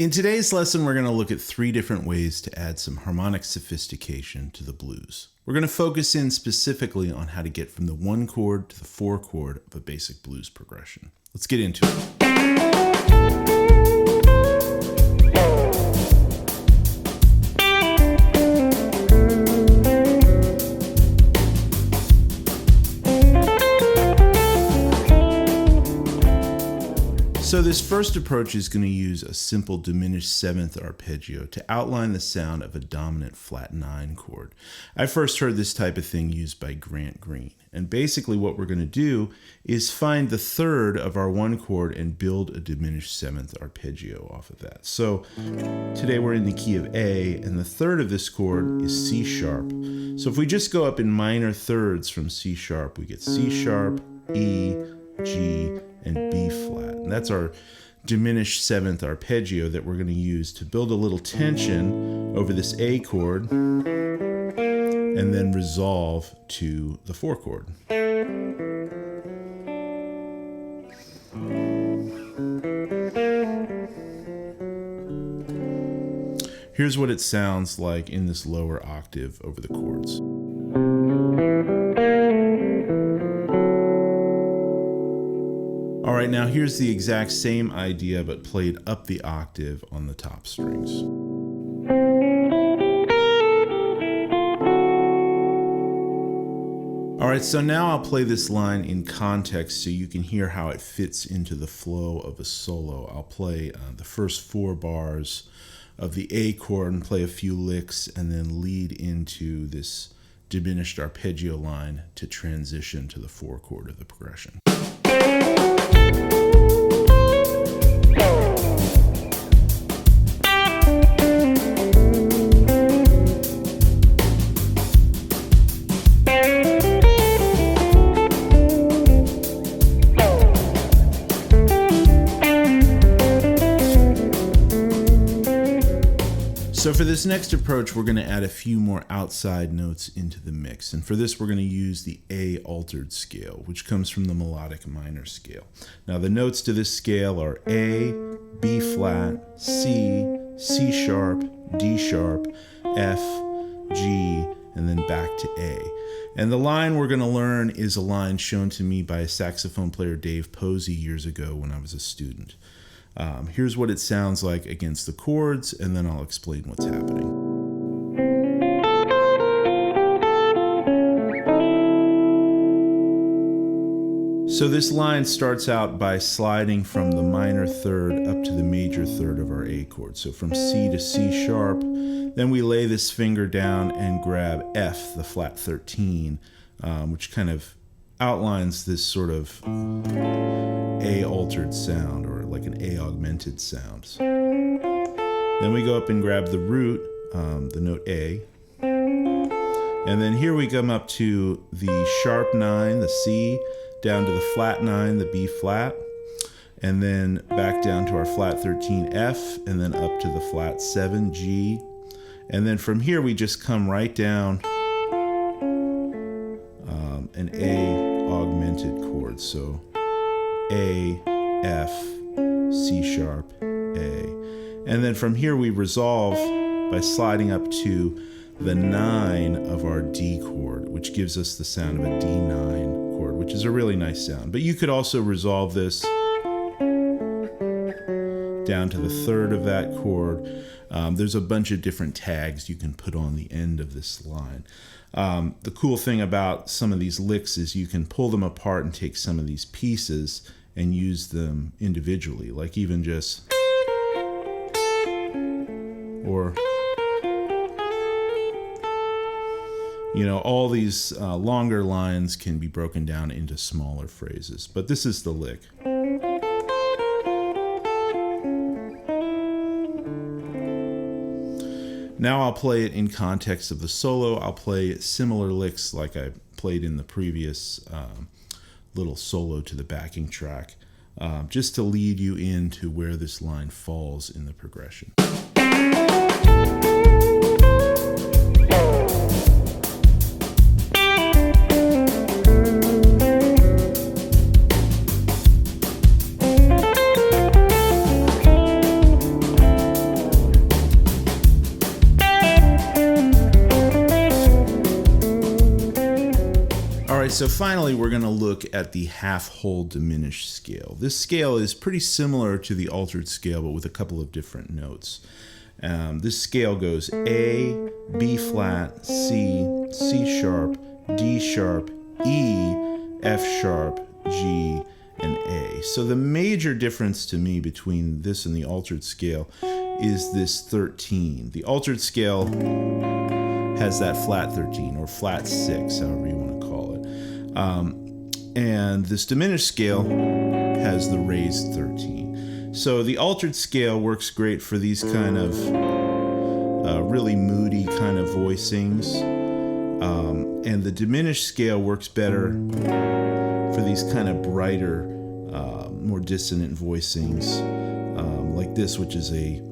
In today's lesson, we're going to look at 3 different ways to add some harmonic sophistication to the blues. We're going to focus in specifically on how to get from the 1 chord to the 4 chord of a basic blues progression. Let's get into it. So this first approach is going to use a simple diminished 7th arpeggio to outline the sound of a dominant flat 9 chord. I first heard this type of thing used by Grant Green. And basically what we're going to do is find the 3rd of our 1 chord and build a diminished 7th arpeggio off of that. So today we're in the key of A, and the 3rd of this chord is C sharp. So if we just go up in minor thirds from C sharp, we get C sharp, E, G, and B flat. And that's our diminished 7th arpeggio that we're going to use to build a little tension over this A chord and then resolve to the 4 chord. Here's what it sounds like in this lower octave over the chords. All right, now here's the exact same idea, but played up the octave on the top strings. All right, so now I'll play this line in context so you can hear how it fits into the flow of a solo. I'll play the first 4 bars of the A chord and play a few licks and then lead into this diminished arpeggio line to transition to the 4 chord of the progression. So for this next approach, we're going to add a few more outside notes into the mix. And for this, we're going to use the A altered scale, which comes from the melodic minor scale. Now the notes to this scale are A, B flat, C, C sharp, D sharp, F, G, and then back to A. And the line we're going to learn is a line shown to me by a saxophone player, Dave Posey, years ago when I was a student. Here's what it sounds like against the chords, and then I'll explain what's happening. So this line starts out by sliding from the minor 3rd up to the major 3rd of our A chord. So from C to C sharp, then we lay this finger down and grab F, the flat 13, which kind of outlines this sort of A altered sound, or like an A augmented sound. Then we go up and grab the root, the note A. And then here we come up to the sharp 9, the C, down to the flat 9, the B flat, and then back down to our flat 13 F, and then up to the flat 7 G. And then from here we just come right down an A augmented chord. So A, F, C sharp, A. And then from here we resolve by sliding up to the 9 of our D chord, which gives us the sound of a D9 chord, which is a really nice sound. But you could also resolve this down to the 3rd of that chord. There's a bunch of different tags you can put on the end of this line. The cool thing about some of these licks is you can pull them apart and take some of these pieces and use them individually, like even just, or, you know, all these longer lines can be broken down into smaller phrases, but this is the lick. Now I'll play it in context of the solo. I'll play similar licks like I played in the previous little solo to the backing track, just to lead you into where this line falls in the progression. right, so finally we're going to look at the half-whole diminished scale. This scale is pretty similar to the altered scale, but with a couple of different notes. This scale goes A, B flat, C, C sharp, D sharp, E, F sharp, G, and A. So the major difference to me between this and the altered scale is this 13. The altered scale has that flat 13 or flat 6, however you want to call it. And this diminished scale has the raised 13. So the altered scale works great for these kind of really moody kind of voicings. And the diminished scale works better for these kind of brighter, more dissonant voicings, like this, which is a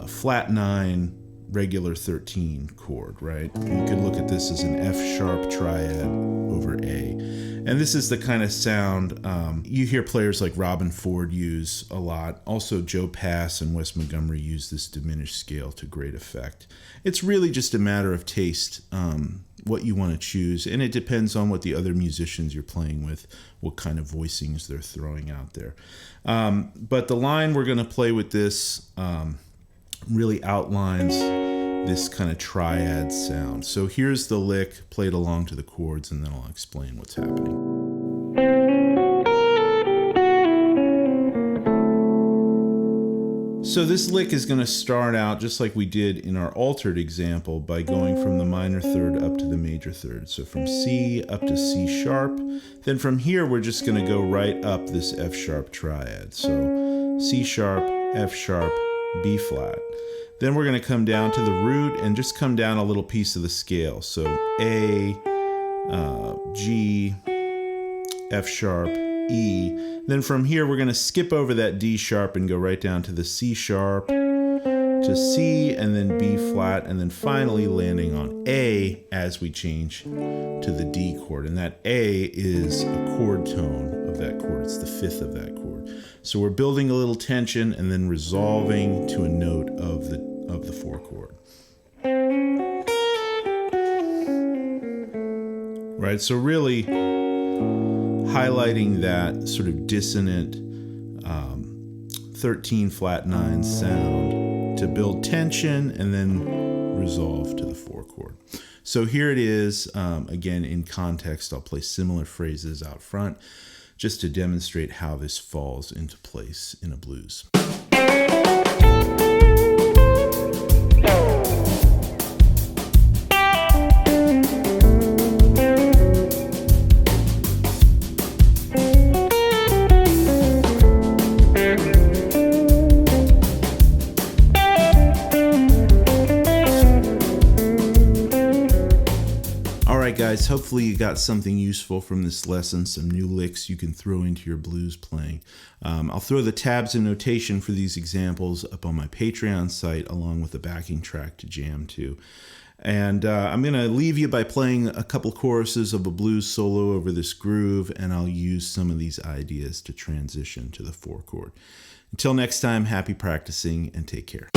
flat 9, regular 13 chord, right? You could look at this as an F sharp triad over A. And this is the kind of sound you hear players like Robin Ford use a lot. Also, Joe Pass and Wes Montgomery use this diminished scale to great effect. It's really just a matter of taste, what you want to choose, and it depends on what the other musicians you're playing with, what kind of voicings they're throwing out there. But the line we're going to play with this really outlines this kind of triad sound. So here's the lick played along to the chords, and then I'll explain what's happening. So this lick is going to start out just like we did in our altered example by going from the minor third up to the major third. So from C up to C sharp. Then from here we're just going to go right up this F sharp triad. So C sharp, F sharp, B flat. Then we're going to come down to the root and just come down a little piece of the scale. So A, G, F sharp, E. Then from here we're going to skip over that D sharp and go right down to the C sharp, to C, and then B flat, and then finally landing on A as we change to the D chord. And that A is a chord tone of that chord. It's the fifth of that chord. So we're building a little tension and then resolving to a note of the 4 chord. Right, so really highlighting that sort of dissonant 13 flat 9 sound to build tension and then resolve to the 4 chord. So here it is, again in context. I'll play similar phrases out front just to demonstrate how this falls into place in a blues. Guys, hopefully you got something useful from this lesson, some new licks you can throw into your blues playing. I'll throw the tabs and notation for these examples up on my Patreon site along with the backing track to jam to. And I'm going to leave you by playing a couple choruses of a blues solo over this groove, and I'll use some of these ideas to transition to the 4 chord. Until next time, happy practicing and take care.